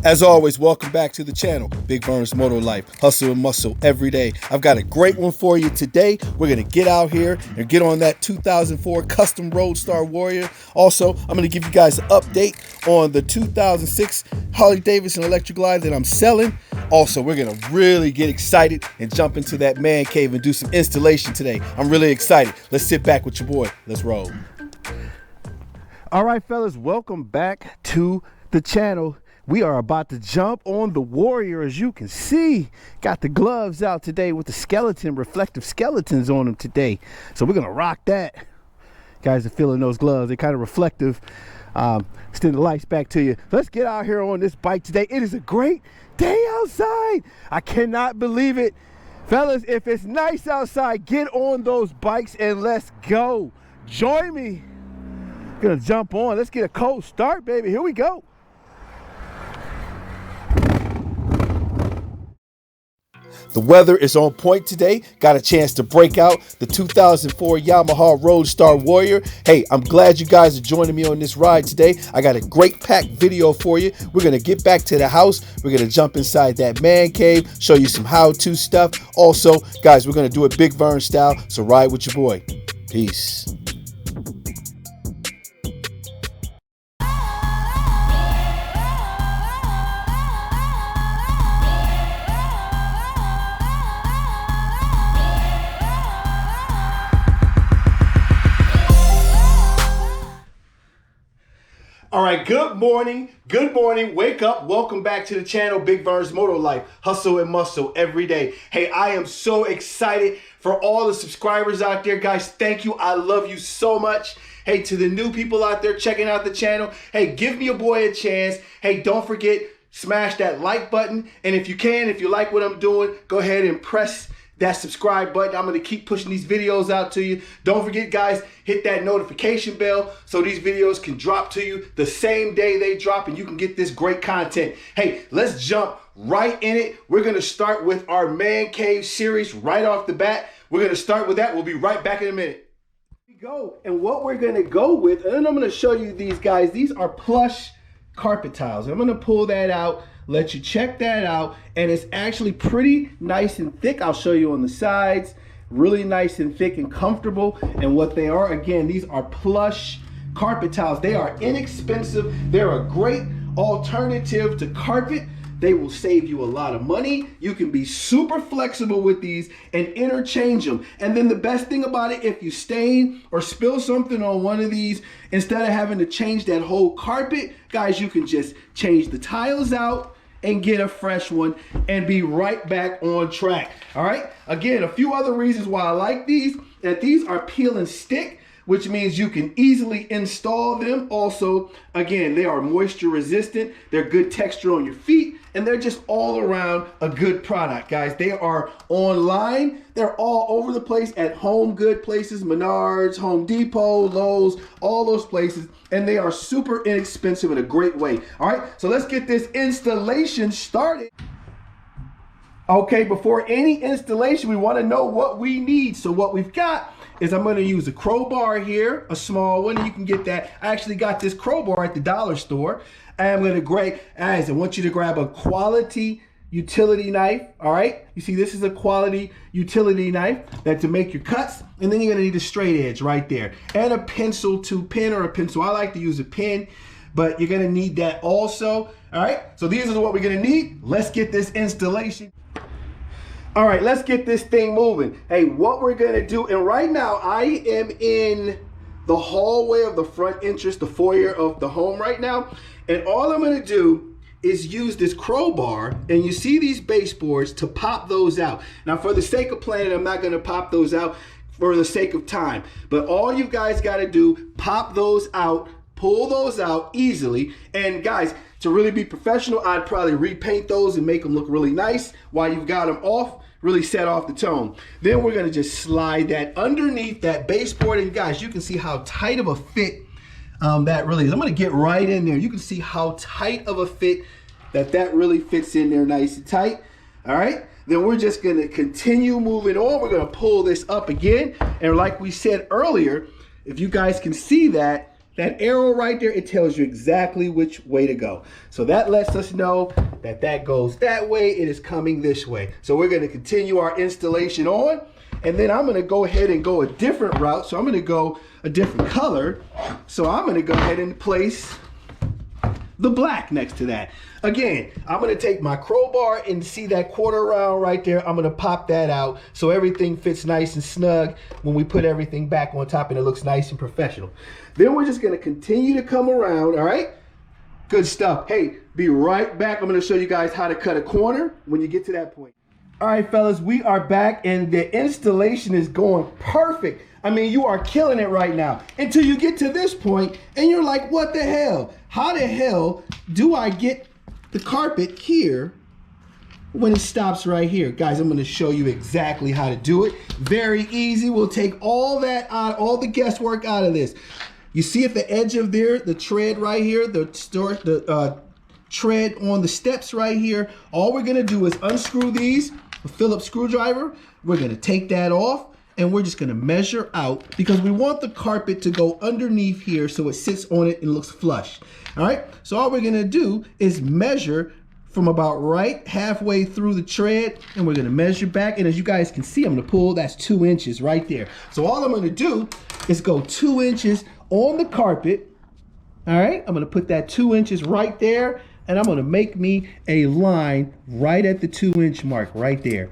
As always, welcome back to the channel, Big Vern's Moto Life, hustle and muscle every day. I've got a great one for you today. We're going to get out here and get on that 2004 Custom Roadstar Warrior. Also, I'm going to give you guys an update on the 2006 Harley-Davidson electric glide that I'm selling. Also, we're going to really get excited and jump into that man cave and do some installation today. I'm really excited. Let's sit back with your boy. Let's roll. All right, fellas, welcome back to the channel. We are about to jump on the Warrior, as you can see. Got the gloves out today with the reflective skeletons on them today. So we're gonna rock that. Guys are feeling those gloves. They're kind of reflective. Extend the lights back to you. Let's get out here on this bike today. It is a great day outside. I cannot believe it. Fellas, if it's nice outside, get on those bikes and let's go. Join me. Gonna jump on. Let's get a cold start, baby. Here we go. The weather is on point today. Got a chance to break out the 2004 Yamaha Roadstar Warrior. Hey, I'm glad you guys are joining me on this ride today. I got a great packed video for you. We're going to get back to the house. We're going to jump inside that man cave, show you some how-to stuff. Also, guys, we're going to do it Big Vern style, so ride with your boy. Peace. All right, good morning, wake up, welcome back to the channel, Big Vern's Moto Life, hustle and muscle every day. Hey, I am so excited for all the subscribers out there, guys. Thank you, I love you so much. Hey, to the new people out there checking out the channel, hey, give me a boy a chance. Hey, don't forget, smash that like button, and if you like what I'm doing, go ahead and press that subscribe button. I'm going to keep pushing these videos out to you. Don't forget, guys, hit that notification bell so these videos can drop to you the same day they drop and you can get this great content. Hey, let's jump right in it. We're going to start with our man cave series right off the bat. We're going to start with that. We'll be right back in a minute. Here we go. And what we're going to go with, and then I'm going to show you these guys. These are plush carpet tiles. I'm going to pull that out, let you check that out, and it's actually pretty nice and thick. I'll show you on the sides. Really nice and thick and comfortable. And what they are, again, these are plush carpet tiles. They are inexpensive. They're a great alternative to carpet. They will save you a lot of money. You can be super flexible with these and interchange them. And then the best thing about it, if you stain or spill something on one of these, instead of having to change that whole carpet, guys, you can just change the tiles out and get a fresh one and be right back on track. All right, again, a few other reasons why I like these, that these are peel and stick, which means you can easily install them. Also, again, they are moisture resistant, they're good texture on your feet, and they're just all around a good product, guys. They are online, they're all over the place at home good places, Menards, Home Depot, Lowe's, all those places, and they are super inexpensive in a great way. All right, so let's get this installation started. Okay, before any installation, we want to know what we need. So what we've got is I'm going to use a crowbar here, a small one. You can get that. I actually got this crowbar at the dollar store. I'm going to grab, guys, I want you to grab a quality utility knife. All right, you see this is a quality utility knife that to make your cuts, and then you're going to need a straight edge right there and a pencil to pen or a pencil. I like to use a pen, but you're going to need that also. All right, so these are what we're going to need. Let's get this installation. All right, let's get this thing moving. Hey, what we're gonna do, and right now I am in the hallway of the front entrance, the foyer of the home right now, and all I'm gonna do is use this crowbar, and you see these baseboards, to pop those out. Now, for the sake of planning, I'm not gonna pop those out for the sake of time, but all you guys gotta do, pop those out, pull those out easily, and guys, to really be professional, I'd probably repaint those and make them look really nice while you've got them off, really set off the tone. Then we're gonna just slide that underneath that baseboard, and guys, you can see how tight of a fit that really is. I'm gonna get right in there. You can see how tight of a fit that really fits in there nice and tight. All right, then we're just gonna continue moving on. We're gonna pull this up again, and like we said earlier, if you guys can see that, that arrow right there, it tells you exactly which way to go. So that lets us know that that goes that way, it is coming this way. So we're gonna continue our installation on, and then I'm gonna go ahead and go a different route. So I'm gonna go a different color. So I'm gonna go ahead and place the black next to that. Again, I'm gonna take my crowbar and see that quarter round right there. I'm gonna pop that out so everything fits nice and snug when we put everything back on top and it looks nice and professional. Then we're just gonna continue to come around, all right? Good stuff. Hey, be right back. I'm gonna show you guys how to cut a corner when you get to that point. All right, fellas, we are back and the installation is going perfect. I mean, you are killing it right now until you get to this point and you're like, what the hell? How the hell do I get the carpet here when it stops right here? Guys, I'm gonna show you exactly how to do it. Very easy. We'll take all that out, all the guesswork out of this. You see at the edge of there, the tread right here, the tread on the steps right here. All we're gonna do is unscrew these, a Phillips screwdriver. We're gonna take that off and we're just gonna measure out because we want the carpet to go underneath here so it sits on it and looks flush. All right, so all we're gonna do is measure from about right halfway through the tread, and we're gonna measure back, and as you guys can see, I'm gonna pull, that's 2 inches right there. So all I'm gonna do is go 2 inches on the carpet. All right, I'm gonna put that 2 inches right there, and I'm gonna make me a line right at the 2 inch mark right there.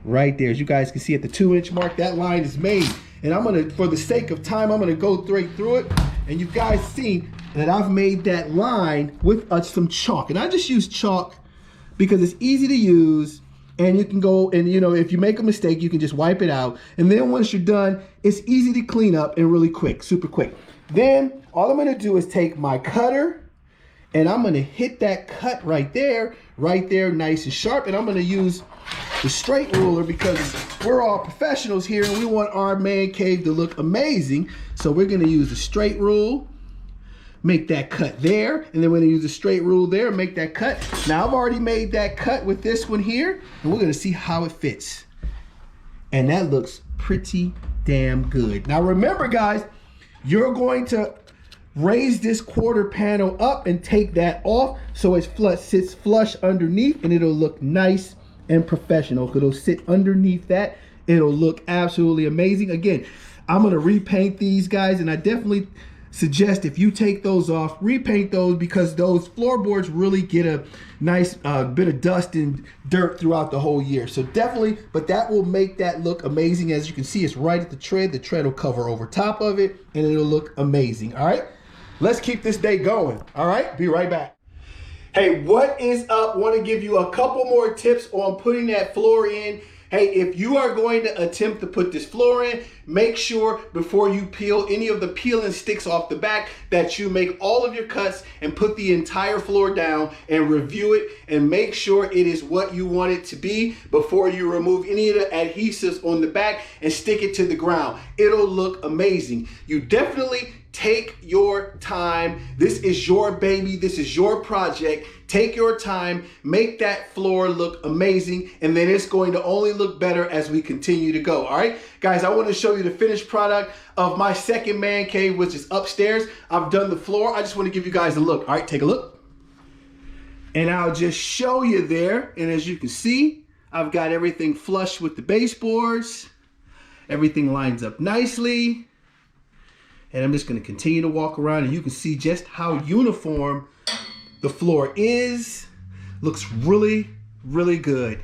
Right there, as you guys can see at the 2 inch mark, that line is made. And I'm gonna, for the sake of time, I'm gonna go straight through it. And you guys see that I've made that line with some chalk. And I just use chalk because it's easy to use. And you can go and, you know, if you make a mistake, you can just wipe it out. And then once you're done, it's easy to clean up and really quick, super quick. Then all I'm gonna do is take my cutter and I'm gonna hit that cut right there, nice and sharp. And I'm gonna use the straight ruler because we're all professionals here and we want our man cave to look amazing. So we're gonna use the straight rule, make that cut there, and then we're gonna use the straight rule there, make that cut. Now I've already made that cut with this one here, and we're gonna see how it fits. And that looks pretty damn good. Now remember guys, you're going to raise this quarter panel up and take that off so it sits flush underneath and it'll look nice and professional. It'll sit underneath that. It'll look absolutely amazing. Again, I'm gonna repaint these guys, and I definitely suggest if you take those off, repaint those because those floorboards really get a nice bit of dust and dirt throughout the whole year. So definitely, but that will make that look amazing. As you can see, it's right at the tread. The tread will cover over top of it and it'll look amazing. All right, let's keep this day going. All right, be right back. Hey, what is up? Want to give you a couple more tips on putting that floor in. Hey, if you are going to attempt to put this floor in, make sure before you peel any of the peeling sticks off the back that you make all of your cuts and put the entire floor down and review it and make sure it is what you want it to be before you remove any of the adhesives on the back and stick it to the ground. It'll look amazing. You definitely take your time. This is your baby. This is your project. Take your time, make that floor look amazing, and then it's going to only look better as we continue to go, all right? Guys, I want to show you the finished product of my second man cave, which is upstairs. I've done the floor. I just want to give you guys a look. All right, take a look. And I'll just show you there, and as you can see, I've got everything flush with the baseboards. Everything lines up nicely. And I'm just going to continue to walk around, and you can see just how uniform the floor is. Looks really, really good.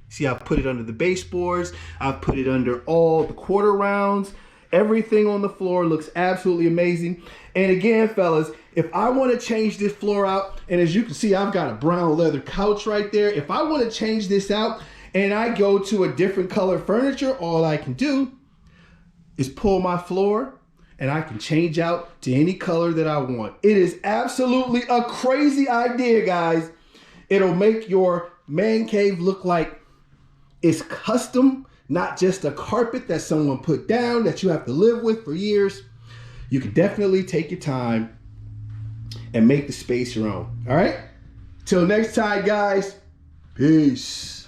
See, I've put it under the baseboards. I've put it under all the quarter rounds. Everything on the floor looks absolutely amazing. And again, fellas, if I want to change this floor out, and as you can see, I've got a brown leather couch right there. If I want to change this out and I go to a different color furniture, all I can do is pull my floor and I can change out to any color that I want. It is absolutely a crazy idea, guys. It'll make your man cave look like it's custom, not just a carpet that someone put down that you have to live with for years. You can definitely take your time and make the space your own, all right? Till next time, guys, peace.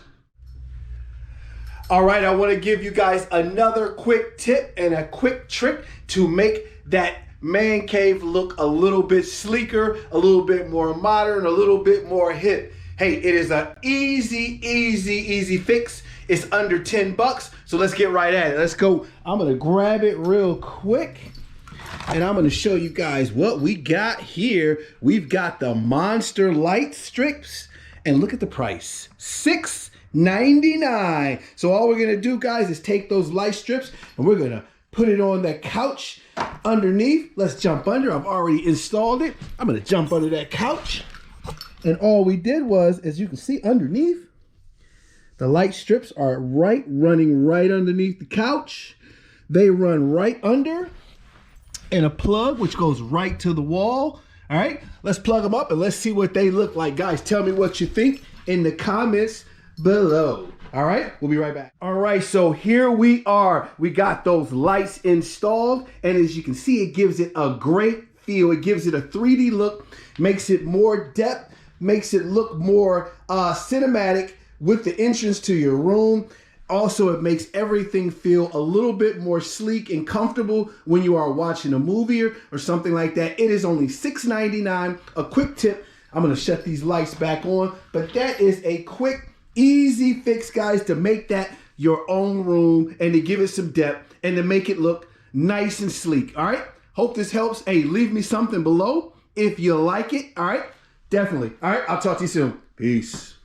All right, I want to give you guys another quick tip and a quick trick to make that man cave look a little bit sleeker, a little bit more modern, a little bit more hip. Hey, it is an easy fix. It's under 10 bucks. So let's get right at it. Let's go. I'm gonna grab it real quick and I'm gonna show you guys what we got here. We've got the Monster light strips and look at the price, $6.99. So all we're gonna do, guys, is take those light strips and we're gonna put it on that couch underneath. Let's jump under. I've already installed it. I'm gonna jump under that couch. And all we did was, as you can see underneath, the light strips are running right underneath the couch. They run right under, and a plug which goes right to the wall. All right, let's plug them up and let's see what they look like. Guys, tell me what you think in the comments below. All right, we'll be right back. All right, so here we are. We got those lights installed, and as you can see, it gives it a great feel. It gives it a 3D look, makes it more depth, makes it look more cinematic with the entrance to your room. Also, it makes everything feel a little bit more sleek and comfortable when you are watching a movie or something like that. It is only $6.99. A quick tip, I'm gonna shut these lights back on, but that is a quick, easy fix, guys, to make that your own room and to give it some depth and to make it look nice and sleek. All right, hope this helps. Hey, leave me something below if you like it. All right, definitely. All right, I'll talk to you soon. Peace.